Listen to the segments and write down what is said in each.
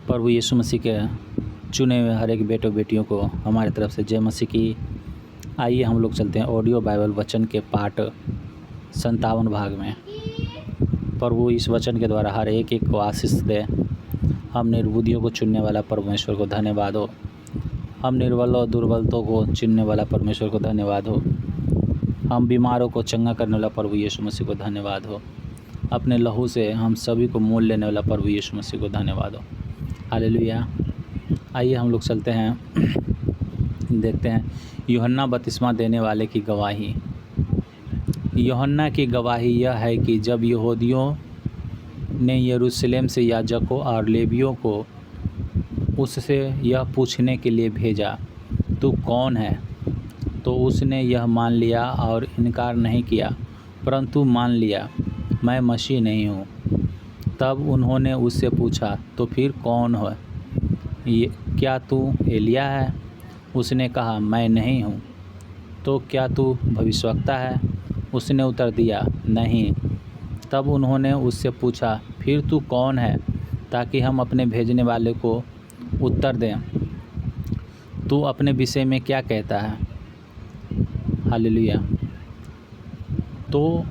प्रभु यीशु मसीह के चुने हुए हर एक बेटों बेटियों को हमारी तरफ से जय मसीह की। आइए हम लोग चलते हैं ऑडियो बाइबल वचन के पाठ 57 भाग में। प्रभु इस वचन के द्वारा हर एक को आशीष दे। हम निर्बुद्धियों को चुनने वाला परमेश्वर को धन्यवाद हो। हम निर्बल और दुर्बलतों को चुनने वाला परमेश्वर को धन्यवाद हो। हम बीमारों को चंगा करने वाला प्रभु यीशु मसीह को धन्यवाद हो। अपने लहू से हम सभी को मोल लेने वाला प्रभु यीशु मसीह को धन्यवाद हो। हालेलुया। आइए हम लोग चलते हैं, देखते हैं यूहन्ना बपतिस्मा देने वाले की गवाही। यूहन्ना की गवाही यह है कि जब यहूदियों ने यरूशलेम से याजकों और लेवियों को उससे यह पूछने के लिए भेजा, तू कौन है, तो उसने यह मान लिया और इनकार नहीं किया, परंतु मान लिया, मैं मसीह नहीं हूँ। तब उन्होंने उससे पूछा, तो फिर कौन है, क्या तू एलिया है? उसने कहा, मैं नहीं हूँ। तो क्या तू भविष्यवक्ता है? उसने उत्तर दिया, नहीं। तब उन्होंने उससे पूछा, फिर तू कौन है, ताकि हम अपने भेजने वाले को उत्तर दें। तू अपने विषय में क्या कहता है? हालेलुया। तो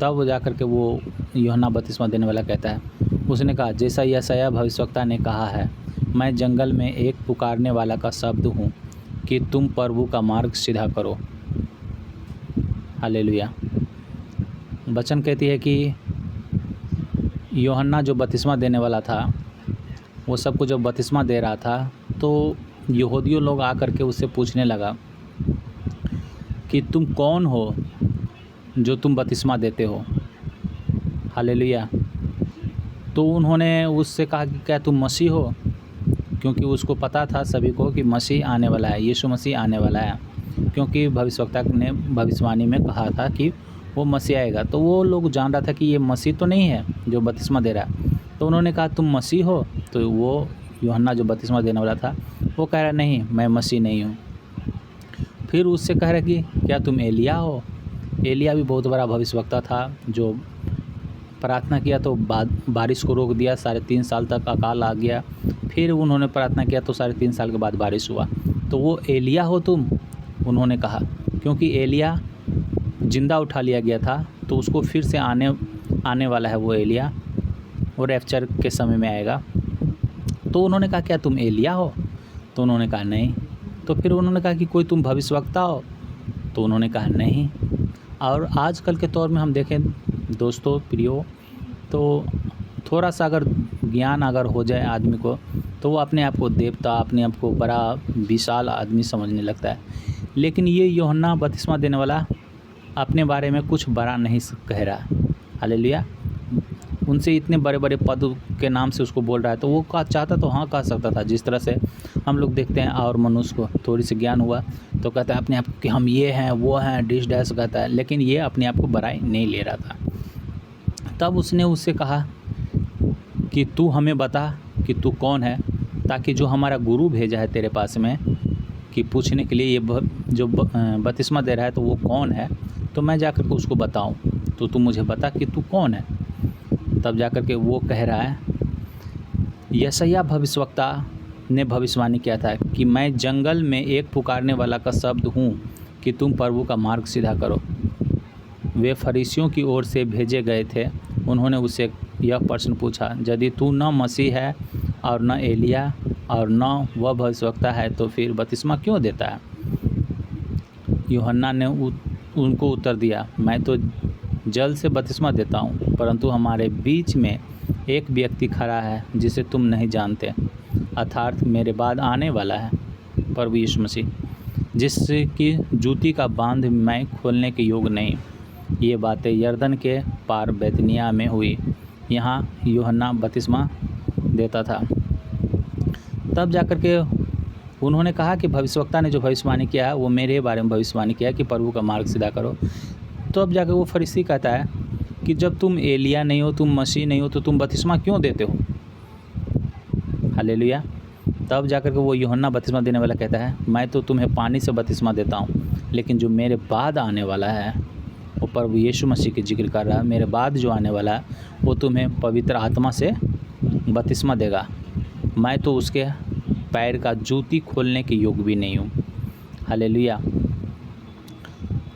तब जाकर के वो यूहन्ना बपतिस्मा देने वाला कहता है, उसने कहा, जैसा यशायाह भविष्यवक्ता ने कहा है, मैं जंगल में एक पुकारने वाला का शब्द हूँ कि तुम प्रभु का मार्ग सीधा करो। हालेलुया। वचन कहती है कि यूहन्ना जो बपतिस्मा देने वाला था, वो सबको जब बपतिस्मा दे रहा था, तो यहूदियों लोग आकर के उससे पूछने लगा कि तुम कौन हो जो तुम बपतिस्मा देते हो। हालेलुया। तो उन्होंने उससे कहा कि क्या तुम मसीह हो, क्योंकि उसको पता था सभी को कि मसीह आने वाला है, यीशु मसीह आने वाला है, क्योंकि भविष्यवक्ता ने भविष्यवाणी में कहा था कि वो मसीह आएगा। तो वो लोग जान रहा था कि ये मसीह तो नहीं है जो बपतिस्मा दे रहा है। तो उन्होंने कहा, तुम मसीह हो? तो वो यूहन्ना जो बपतिस्मा देने वाला था, वो कह रहा, नहीं, मैं मसीह नहीं हूँ। फिर उससे कह रहा कि क्या तुम एलिया हो? एलिया भी बहुत बड़ा भविष्यवक्ता था, जो प्रार्थना किया तो बारिश को रोक दिया, 3.5 साल तक अकाल आ गया। फिर उन्होंने प्रार्थना किया तो 3.5 साल के बाद बारिश हुआ। तो वो एलिया हो तुम? उन्होंने कहा, क्योंकि एलिया जिंदा उठा लिया गया था, तो उसको फिर से आने वाला है वो एलिया, वो रैप्चर के समय में आएगा। तो उन्होंने कहा, क्या तुम एलिया हो? तो उन्होंने कहा, नहीं। तो फिर उन्होंने कहा कि कोई तुम भविष्यवक्ता हो? तो उन्होंने कहा, नहीं। और आजकल के तौर में हम देखें दोस्तों प्रियो, तो थोड़ा सा अगर ज्ञान अगर हो जाए आदमी को, तो वो अपने आप को देवता, अपने आप को बड़ा विशाल आदमी समझने लगता है। लेकिन ये यूहन्ना बपतिस्मा देने वाला अपने बारे में कुछ बड़ा नहीं कह रहा है। हालेलुया। उनसे इतने बड़े बड़े पद के नाम से उसको बोल रहा है, तो वो चाहता तो हाँ कह सकता था। जिस तरह से हम लोग देखते हैं, और मनुष्य को थोड़ी सी ज्ञान हुआ तो कहता है अपने आप कि हम ये हैं वो हैं, डिश डैश कहता है, लेकिन ये अपने आप को बड़ाई नहीं ले रहा था। तब उसने उससे कहा कि तू हमें बता कि तू कौन है, ताकि जो हमारा गुरु भेजा है तेरे पास में कि पूछने के लिए ये जो बपतिस्मा दे रहा है तो वो कौन है, तो मैं जाकर के उसको बताऊं। तो तू मुझे बता कि तू कौन है। तब जाकर के वो कह रहा है, यशायाह भविष्यवक्ता ने भविष्यवाणी किया था कि मैं जंगल में एक पुकारने वाला का शब्द हूँ कि तुम प्रभु का मार्ग सीधा करो। वे फरीसियों की ओर से भेजे गए थे। उन्होंने उससे यह प्रश्न पूछा, यदि तू न मसीह है और न एलिया और न वह भविष्यवक्ता है, तो फिर बपतिस्मा क्यों देता है? यूहन्ना ने उनको उत्तर दिया, मैं तो जल से बपतिस्मा देता हूँ, परंतु हमारे बीच में एक व्यक्ति खड़ा है जिसे तुम नहीं जानते, अर्थात मेरे बाद आने वाला है, प्रभु यीशु मसीह, जिसकी जूती का बांध मैं खोलने के योग्य नहीं। ये बातें यरदन के पार बैतनिय्याह में हुई। यहाँ यूहन्ना बपतिस्मा देता था। तब जाकर के उन्होंने कहा कि भविष्यवक्ता ने जो भविष्यवाणी किया है वो मेरे बारे में भविष्यवाणी किया है कि प्रभु का मार्ग सीधा करो। तो अब जाकर वो फरीसी कहता है कि जब तुम एलिया नहीं हो, तुम मसीह नहीं हो, तो तुम बपतिस्मा क्यों देते हो? हालेलुया। तब जाकर के वो यूहन्ना बपतिस्मा देने वाला कहता है, मैं तो तुम्हें पानी से बपतिस्मा देता हूँ, लेकिन जो मेरे बाद आने वाला है वो प्रभु यीशु मसीह की जिक्र कर रहा है। मेरे बाद जो आने वाला है वो तुम्हें पवित्र आत्मा से बपतिस्मा देगा। मैं तो उसके पैर का जूती खोलने के योग्य भी नहीं हूँ। हालेलुया।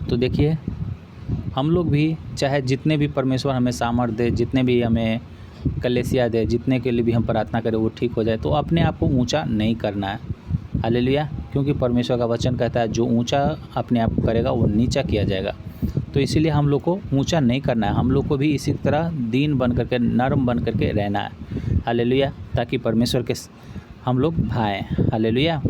तो देखिए, हम लोग भी चाहे जितने भी परमेश्वर हमें सामर्थ्य दे, जितने भी हमें कलीसिया दे, जितने के लिए भी हम प्रार्थना करें वो ठीक हो जाए, तो अपने आप को ऊंचा नहीं करना है। हालेलुया। क्योंकि परमेश्वर का वचन कहता है जो ऊंचा अपने आप को करेगा वो नीचा किया जाएगा। तो इसीलिए हम लोग को ऊंचा नहीं करना है, हम लोग को भी इसी तरह दीन बन करके, नर्म बन करके रहना है। हालेलुया। ताकि परमेश्वर के हम लोग भाएँ। हालेलुया।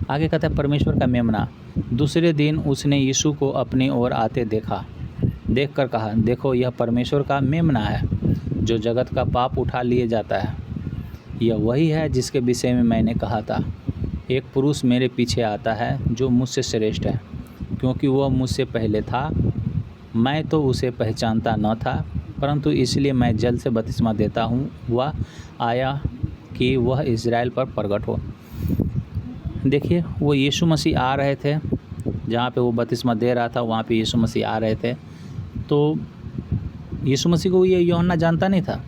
आगे कहता है परमेश्वर का मेमना। दूसरे दिन उसने यीशु को अपनी ओर आते देखा, देखकर कहा, देखो यह परमेश्वर का मेमना है जो जगत का पाप उठा लिए जाता है। यह वही है जिसके विषय में मैंने कहा था, एक पुरुष मेरे पीछे आता है जो मुझसे श्रेष्ठ है, क्योंकि वह मुझसे पहले था। मैं तो उसे पहचानता न था, परंतु इसलिए मैं जल से बपतिस्मा देता हूँ। वह आया कि वह इज़राइल पर प्रगट हो। देखिए, वो यीशु मसीह आ रहे थे, जहाँ पे वो बपतिस्मा दे रहा था वहाँ पे यीशु मसीह आ रहे थे। तो यीशु मसीह को ये यूहन्ना जानता नहीं था,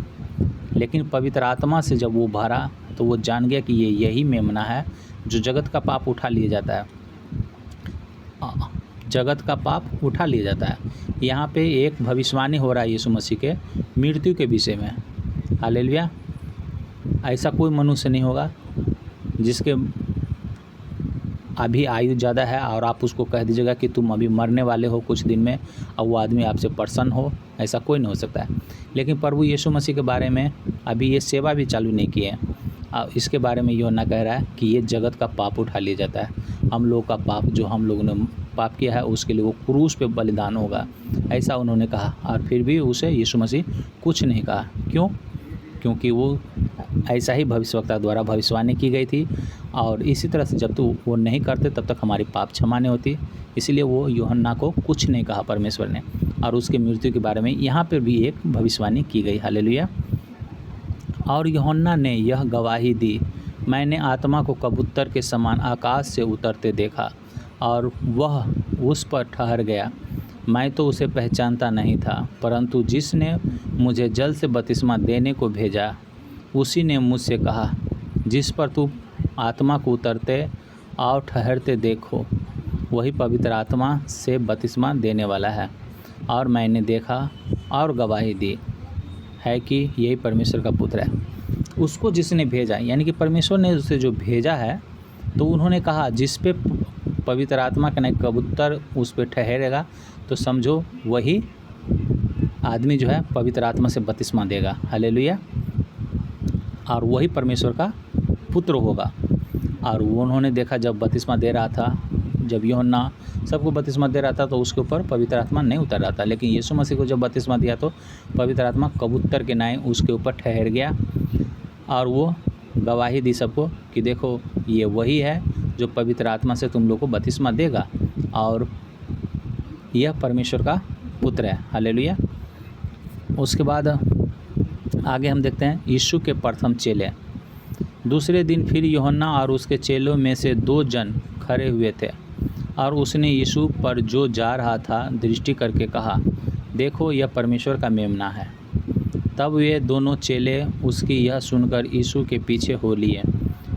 लेकिन पवित्र आत्मा से जब वो भरा तो वो जान गया कि ये यही मेमना है जो जगत का पाप उठा लिया जाता है। जगत का पाप उठा लिया जाता है। यहाँ पे एक भविष्यवाणी हो रहा है यीशु मसीह के मृत्यु के विषय में। हालेलुया। ऐसा कोई मनुष्य नहीं होगा जिसके अभी आयु ज़्यादा है और आप उसको कह दीजिएगा कि तुम अभी मरने वाले हो कुछ दिन में, और वो आदमी आपसे प्रसन्न हो। ऐसा कोई नहीं हो सकता है। लेकिन प्रभु यीशु मसीह के बारे में अभी ये सेवा भी चालू नहीं की है। इसके बारे में यूहन्ना कह रहा है कि ये जगत का पाप उठा लिया जाता है। हम लोग का पाप, जो हम लोगों ने पाप किया है उसके लिए वो क्रूस पे बलिदान होगा, ऐसा उन्होंने कहा। और फिर भी उसे यीशु मसीह कुछ नहीं कहा। क्यों? क्योंकि वो ऐसा ही भविष्यवक्ता द्वारा भविष्यवाणी की गई थी, और इसी तरह से जब तक वो नहीं करते तब तक हमारी पाप क्षमा नहीं होती। इसलिए वो यूहन्ना को कुछ नहीं कहा परमेश्वर ने। और उसके मृत्यु के बारे में यहाँ पर भी एक भविष्यवाणी की गई। हालेलुया। और यूहन्ना ने यह गवाही दी, मैंने आत्मा को कबूतर के समान आकाश से उतरते देखा और वह उस पर ठहर गया। मैं तो उसे पहचानता नहीं था, परंतु जिसने मुझे जल से बपतिस्मा देने को भेजा उसी ने मुझसे कहा, जिस पर तू आत्मा को उतरते और ठहरते देखो वही पवित्र आत्मा से बपतिस्मा देने वाला है। और मैंने देखा और गवाही दी है कि यही परमेश्वर का पुत्र है। उसको जिसने भेजा, यानी कि परमेश्वर ने उसे जो भेजा है, तो उन्होंने कहा जिस पे पवित्र आत्मा का नहीं कबूतर उस पर ठहरेगा, तो समझो वही आदमी जो है पवित्र आत्मा से बपतिस्मा देगा। हालेलुया। और वही परमेश्वर का पुत्र होगा। और वो उन्होंने देखा जब बपतिस्मा दे रहा था, जब यूहन्ना सबको बपतिस्मा दे रहा था तो उसके ऊपर पवित्र आत्मा नहीं उतर रहा था, लेकिन यीशु मसीह को जब बपतिस्मा दिया तो पवित्र आत्मा कबूतर के नाई उसके ऊपर ठहर गया। और वो गवाही दी सबको कि देखो ये वही है जो पवित्र आत्मा से तुम लोग को बपतिस्मा देगा, और यह परमेश्वर का पुत्र है। हालेलुया। उसके बाद आगे हम देखते हैं यीशु के प्रथम चेले। दूसरे दिन फिर यूहन्ना और उसके चेलों में से 2 जन खड़े हुए थे, और उसने यीशु पर जो जा रहा था दृष्टि करके कहा, देखो यह परमेश्वर का मेमना है। तब वे दोनों चेले उसकी यह सुनकर यीशु के पीछे हो लिए।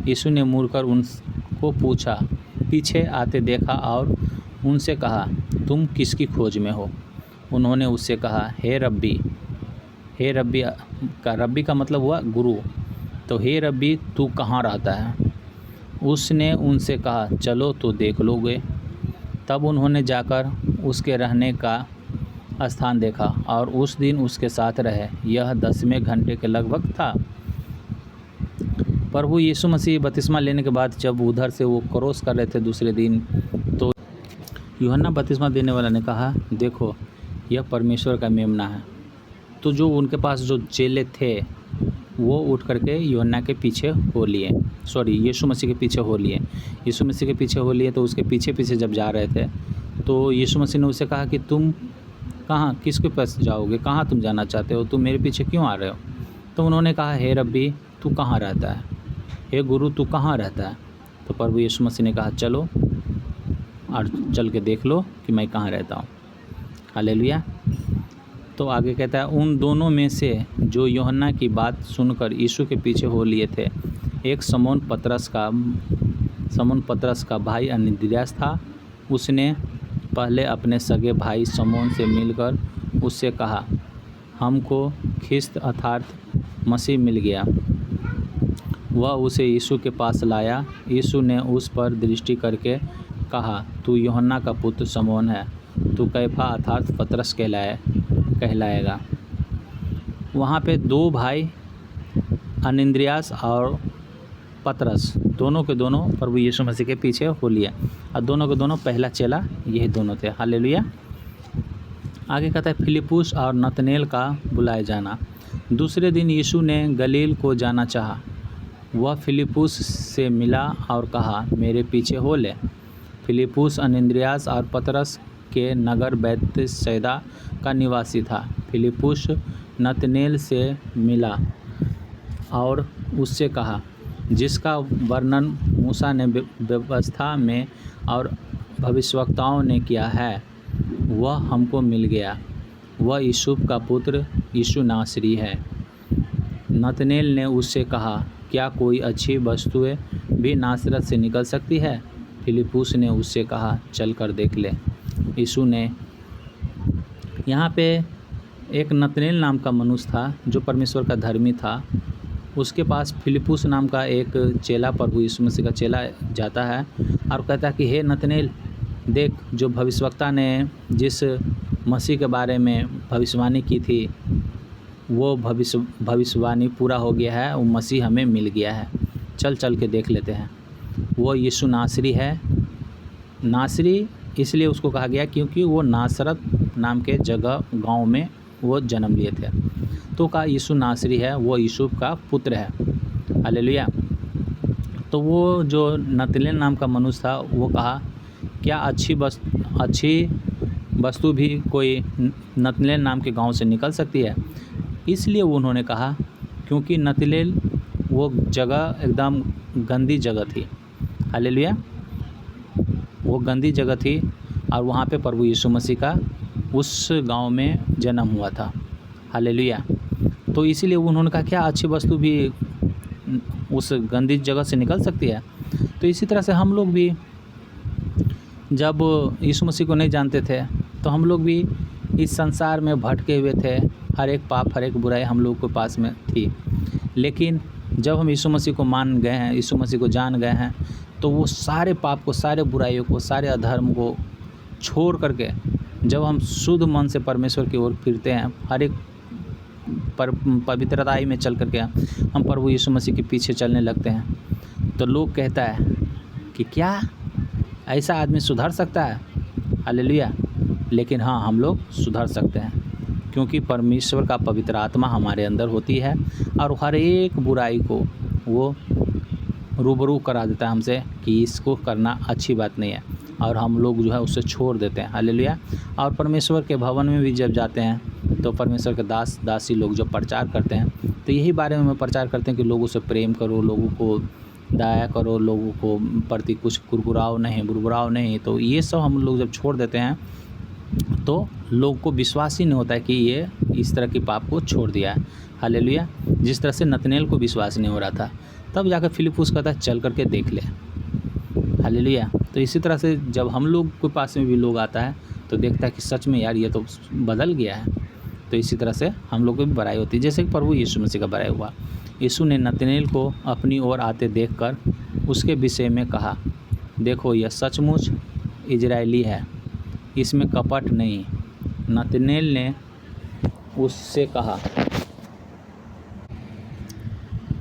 यीशु ने मुड़कर उनको पूछा, पीछे आते देखा और उनसे कहा, तुम किसकी खोज में हो? उन्होंने उससे कहा, हे रब्बी। हे रब्बी का मतलब हुआ गुरु। तो हे रब्बी तू कहाँ रहता है? उसने उनसे कहा, चलो तो देख लोगे। तब उन्होंने जाकर उसके रहने का स्थान देखा और उस दिन उसके साथ रहे। यह 10वें घंटे के लगभग था। प्रभु यीशु मसीह बपतिस्मा लेने के बाद जब उधर से वो क्रॉस कर रहे थे दूसरे दिन, तो यूहन्ना बपतिस्मा देने वाला ने कहा, देखो यह परमेश्वर का मेमना है। तो जो उनके पास जो चेले थे वो उठ करके यूहन्ना के पीछे हो लिए, यीशु मसीह के पीछे हो लिए। यीशु मसीह के पीछे हो लिए तो उसके पीछे पीछे जब जा रहे थे तो यीशु मसीह ने उससे कहा कि तुम कहाँ, किसके पास जाओगे, कहाँ तुम जाना चाहते हो, तुम मेरे पीछे क्यों आ रहे हो? तो उन्होंने कहा, हे रब्बी तू कहाँ रहता है? हे गुरु तू कहाँ रहता है? तो प्रभु यीशु मसीह ने कहा, चलो और चल के देख लो कि मैं कहाँ रहता हूँ। हालेलुया। तो आगे कहता है, उन दोनों में से जो यूहन्ना की बात सुनकर यीशु के पीछे हो लिए थे, एक समौन पतरस का भाई अन्द्रियास था। उसने पहले अपने सगे भाई समौन से मिलकर उससे कहा, हमको ख्रिस्त अर्थात मसीह मिल गया। वह उसे यीशु के पास लाया। यीशु ने उस पर दृष्टि करके कहा, तू यूहन्ना का पुत्र समौन है, तू कैफा अर्थात पतरस कहलाएगा। वहाँ पे दो भाई अन्द्रियास और पतरस दोनों के दोनों प्रभु यीशु मसीह के पीछे हो लिए, और दोनों के दोनों पहला चेला यही दोनों थे। हालेलुया। आगे कहता है, फिलिप्पुस और नतनेल का बुलाए जाना। दूसरे दिन यीशु ने गलील को जाना चाहा। वह फिलिप्पुस से मिला और कहा, मेरे पीछे हो ले। फिलिप्पुस अन्द्रियास और पतरस के नगर बैतसैदा का निवासी था। फिलिप्पुस नतनेल से मिला और उससे कहा, जिसका वर्णन मूसा ने व्यवस्था में और भविष्यवक्ताओं ने किया है, वह हमको मिल गया। वह यूसुफ का पुत्र यीशु नासरी है। नतनेल ने उससे कहा, क्या कोई अच्छी वस्तुएं भी नासरत से निकल सकती है? फिलिप्पुस ने उससे कहा, चल कर देख ले। यीशु ने यहाँ पे एक नतनेल नाम का मनुष्य था जो परमेश्वर का धर्मी था। उसके पास फिलिप्पुस नाम का एक चेला, प्रभु यीशु मसीह का चेला जाता है और कहता है कि हे नतनेल, देख, जो भविष्यवक्ता ने जिस मसीह के बारे में भविष्यवाणी की थी, वो भविष्यवाणी पूरा हो गया है। वो मसीह हमें मिल गया है, चल के देख लेते हैं। वो यीशु नासरी है। नासरी इसलिए उसको कहा गया क्योंकि वो नासरत नाम के जगह गांव में वो जन्म लिए थे। तो कहा यीशु नासरी है, वो यूसुफ का पुत्र है। हालेलुया। तो वो जो नतनेल नाम का मनुष्य था, वो कहा, क्या अच्छी वस्तु भी कोई नतनेल नाम के गांव से निकल सकती है? इसलिए उन्होंने कहा क्योंकि नतनेल वो जगह एकदम गंदी जगह थी। हालेलुया। वो गंदी जगह थी और वहाँ पे प्रभु यीशु मसीह का उस गांव में जन्म हुआ था। हालेलुया। तो इसीलिए उन्होंने कहा, क्या अच्छी वस्तु भी उस गंदी जगह से निकल सकती है? तो इसी तरह से हम लोग भी जब यीशु मसीह को नहीं जानते थे, तो हम लोग भी इस संसार में भटके हुए थे। हर एक पाप, हर एक बुराई हम लोग के पास में थी। लेकिन जब हम यीशु मसीह को मान गए हैं, यीशु मसीह को जान गए हैं, तो वो सारे पाप को, सारे बुराइयों को, सारे अधर्म को छोड़ करके जब हम शुद्ध मन से परमेश्वर की ओर फिरते हैं, हर एक पवित्रताई में चल करके हम प्रभु यीशु मसीह के पीछे चलने लगते हैं, तो लोग कहता है कि क्या ऐसा आदमी सुधर सकता है? हालेलुया। लेकिन हाँ, हम लोग सुधर सकते हैं क्योंकि परमेश्वर का पवित्र आत्मा हमारे अंदर होती है और हर एक बुराई को वो रूबरू करा देता है हमसे कि इसको करना अच्छी बात नहीं है, और हम लोग जो है उससे छोड़ देते हैं। हालेलुया। और परमेश्वर के भवन में भी जब जाते हैं तो परमेश्वर के दास दासी लोग जब प्रचार करते हैं, तो यही बारे में प्रचार करते हैं कि लोगों से प्रेम करो, लोगों को दया करो, लोगों को प्रति कुछ बुरबुराव नहीं। तो ये सब हम लोग जब छोड़ देते हैं तो लोग को विश्वास ही नहीं होता है कि ये इस तरह की पाप को छोड़ दिया है। हालेलुया। जिस तरह से नतनेल को विश्वास नहीं हो रहा था, तब जाकर फिलिप्पुस कहता है, चल करके देख ले। हालेलुया। तो इसी तरह से जब हम लोग के पास में भी लोग आता है तो देखता है कि सच में यार ये तो बदल गया है, तो इसी तरह से हम लोग की भी बड़ाई होती है, जैसे कि प्रभु यीशु मसीह का बड़ाई हुआ। यीशु ने नतनेल को अपनी ओर आते देखकर उसके विषय में कहा, देखो, यह सचमुच इजरायली है, इसमें कपट नहीं। नतनेल ने उससे कहा,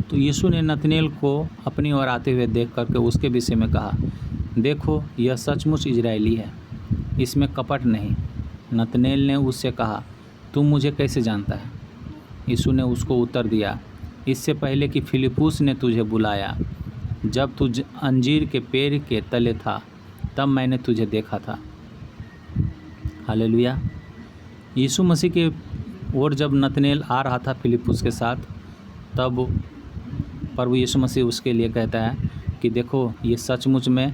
तो यीशु ने नतनेल को अपनी ओर आते हुए देख करके उसके विषय में कहा, देखो, यह सचमुच इजरायली है, इसमें कपट नहीं। नतनेल ने उससे कहा, तुम मुझे कैसे जानता है? यीशु ने उसको उत्तर दिया, इससे पहले कि फिलिप्पुस ने तुझे बुलाया, जब तू अंजीर के पेड़ के तले था, तब मैंने तुझे देखा था। हालेलुया। यीशु मसीह के ओर जब नतनेल आ रहा था फिलिप्पुस के साथ, तब प्रभु यीशु मसीह उसके लिए कहता है कि देखो, ये सचमुच में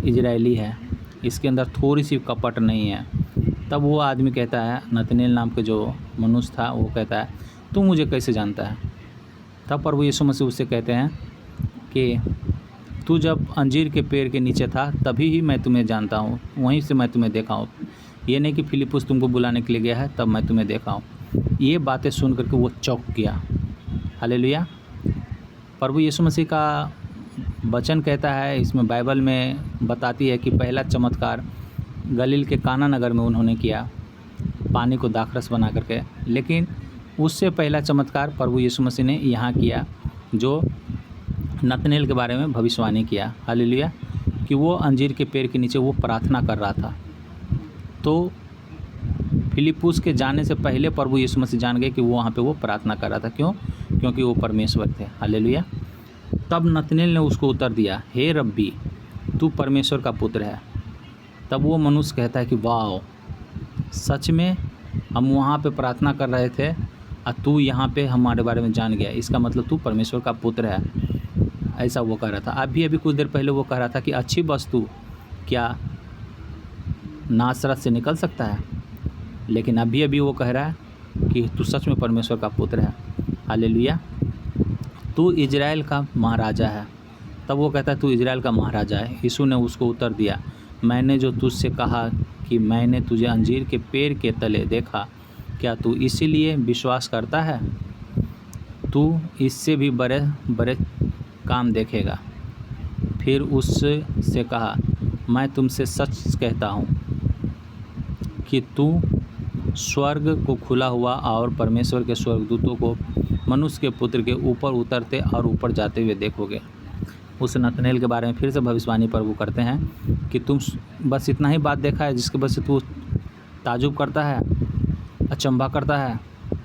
इजरायली है, इसके अंदर थोड़ी सी कपट नहीं है। तब वो आदमी कहता है, नतनेल नाम के जो मनुष्य था वो कहता है, तू मुझे कैसे जानता है? तब प्रभु यीशु मसीह उससे कहते हैं कि तू जब अंजीर के पेड़ के नीचे था तभी ही मैं तुम्हें जानता हूँ, वहीं से मैं तुम्हें देखा हूँ। ये नहीं कि फिलिप्पुस तुमको बुलाने के लिए गया है तब मैं तुम्हें देखा हूँ। ये बातें सुन करके वो चौंक गया। हालेलुया। प्रभु यीशु मसीह का वचन कहता है, इसमें बाइबल में बताती है कि पहला चमत्कार गलील के काना नगर में उन्होंने किया, पानी को दाखरस बना करके। लेकिन उससे पहला चमत्कार प्रभु यीशु मसीह ने यहाँ किया, जो नतनेल के बारे में भविष्यवाणी किया। हालेलुया। कि वो अंजीर के पेड़ के नीचे वो प्रार्थना कर रहा था। तो फिलिप्पुस के जाने से पहले प्रभु यीशु मसीह जान गए कि वो वहाँ पे वो प्रार्थना कर रहा था। क्यों? क्योंकि वो परमेश्वर थे। हालेलुया। तब नतनेल ने उसको उत्तर दिया, हे रब्बी, तू परमेश्वर का पुत्र है। तब वो मनुष्य कहता है कि वाह, सच में हम वहाँ पे प्रार्थना कर रहे थे और तू यहाँ पे हमारे बारे में जान गया, इसका मतलब तू परमेश्वर का पुत्र है। ऐसा वो कह रहा था। अभी कुछ देर पहले वो कह रहा था कि अच्छी वस्तु क्या नासरत से निकल सकता है, लेकिन अभी वो कह रहा है कि तू सच में परमेश्वर का पुत्र है। हालेलुया। तू इजराइल का महाराजा है। तब वो कहता है तू इजराइल का महाराजा है। यीशु ने उसको उत्तर दिया, मैंने जो तुझसे कहा कि मैंने तुझे अंजीर के पेड़ के तले देखा, क्या तू इसीलिए विश्वास करता है? तू इससे भी बड़े बड़े काम देखेगा। फिर उससे कहा, मैं तुमसे सच कहता हूँ कि तू स्वर्ग को खुला हुआ और परमेश्वर के स्वर्गदूतों को मनुष्य के पुत्र के ऊपर उतरते और ऊपर जाते हुए देखोगे। उस नतनेल के बारे में फिर से भविष्यवाणी प्रभु करते हैं कि तुम बस इतना ही बात देखा है जिसके वजह से तू ताजुब करता है, अचंभा करता है,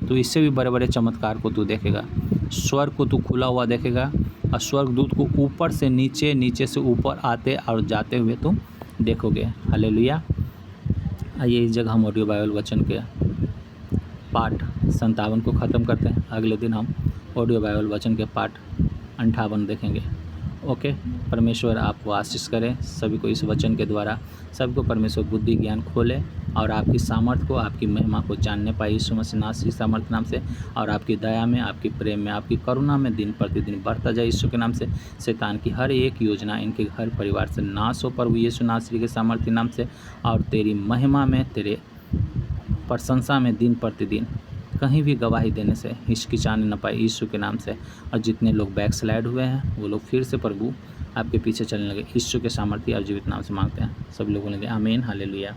तो इससे भी बड़े बड़े चमत्कार को तू देखेगा। स्वर्ग को तू खुला हुआ देखेगा और स्वर्गदूत को ऊपर से नीचे, नीचे से ऊपर आते और जाते हुए तुम देखोगे। हालेलुया। आइए इस जगह हम ऑडियो बाइबल वचन के पाठ 57 को ख़त्म करते हैं। अगले दिन हम ऑडियो बाइबल वचन के पाठ 58 देखेंगे। ओके। परमेश्वर आपको आशीष करें। सभी को इस वचन के द्वारा सभी को परमेश्वर बुद्धि ज्ञान खोले और आपकी सामर्थ को, आपकी महिमा को जानने पाए यीशु मसीह नासरी सामर्थ नाम से, और आपकी दया में, आपकी प्रेम में, आपकी करुणा में दिन प्रतिदिन बढ़ता जाए यीशु के नाम से। शैतान की हर एक योजना इनके घर परिवार से नाश हो प्रभु यीशु नासरी के सामर्थ्य नाम से, और तेरी महिमा में, तेरे प्रशंसा में दिन प्रतिदिन कहीं भी गवाही देने से हिचकिचाने न पाए यीशु के नाम से। और जितने लोग बैकस्लाइड हुए हैं वो लोग फिर से प्रभु आपके पीछे चलने लगे। यीशु के सामर्थ्य और जीवित नाम से मांगते हैं। सब लोग बोलेंगे आमीन। हालेलुया।